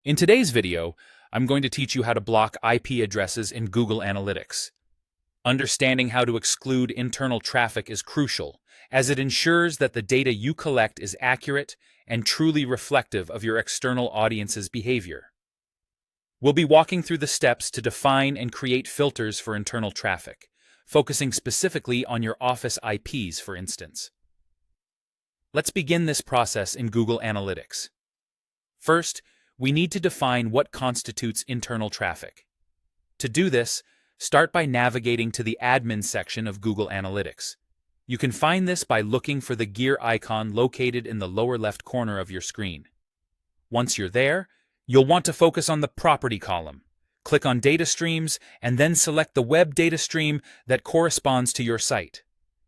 In today's video, I'm going to teach you how to block IP addresses in Google Analytics. Understanding how to exclude internal traffic is crucial, as it ensures that the data you collect is accurate and truly reflective of your external audience's behavior. We'll be walking through the steps to define and create filters for internal traffic, focusing specifically on your office IPs, for instance. Let's begin this process in Google Analytics. First, we need to define what constitutes internal traffic. To do this, start by navigating to the Admin section of Google Analytics. You can find this by looking for the gear icon located in the lower left corner of your screen. Once you're there, you'll want to focus on the Property column. Click on Data Streams and then select the web data stream that corresponds to your site.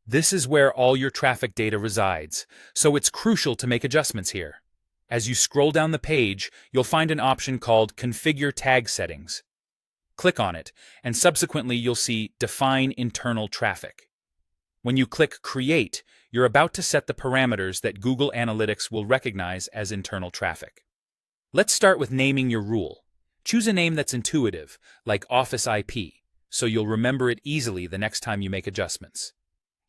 This is where all your traffic data resides, so it's crucial to make adjustments here. As you scroll down the page, you'll find an option called Configure Tag Settings. Click on it, and subsequently you'll see Define Internal Traffic. When you click Create, you're about to set the parameters that Google Analytics will recognize as internal traffic. Let's start with naming your rule. Choose a name that's intuitive, like Office IP, so you'll remember it easily the next time you make adjustments.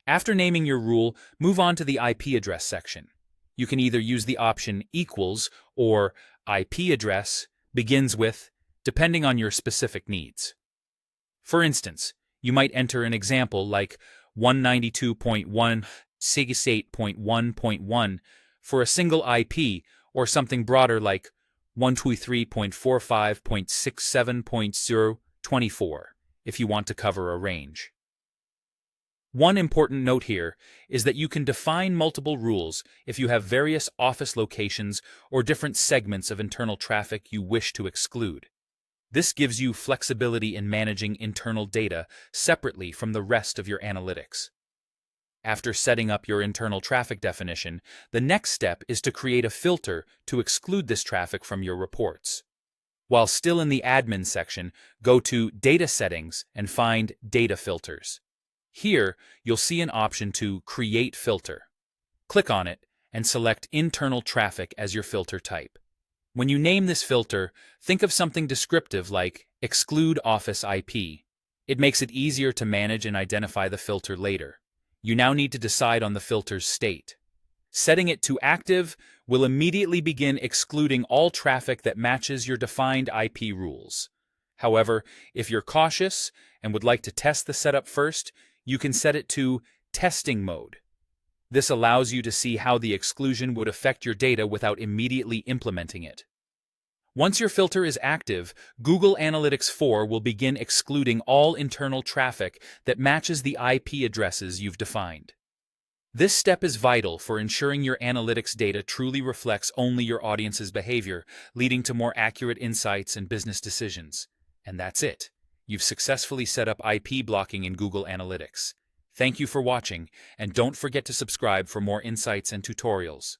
After naming your rule, move on to the IP address section. You can either use the option equals or IP address begins with, depending on your specific needs. For instance, you might enter an example like 192.168.1.1 for a single IP, or something broader like 123.45.67.024 if you want to cover a range. One important note here is that you can define multiple rules if you have various office locations or different segments of internal traffic you wish to exclude. This gives you flexibility in managing internal data separately from the rest of your analytics. After setting up your internal traffic definition, the next step is to create a filter to exclude this traffic from your reports. While still in the Admin section, go to Data Settings and find Data Filters. Here, you'll see an option to Create Filter. Click on it and select Internal Traffic as your filter type. When you name this filter, think of something descriptive like Exclude Office IP. It makes it easier to manage and identify the filter later. You now need to decide on the filter's state. Setting it to Active will immediately begin excluding all traffic that matches your defined IP rules. However, if you're cautious and would like to test the setup first, you can set it to Testing Mode. This allows you to see how the exclusion would affect your data without immediately implementing it. Once your filter is active, Google Analytics 4 will begin excluding all internal traffic that matches the IP addresses you've defined. This step is vital for ensuring your analytics data truly reflects only your audience's behavior, leading to more accurate insights and business decisions. And that's it. You've successfully set up IP blocking in Google Analytics. Thank you for watching, and don't forget to subscribe for more insights and tutorials.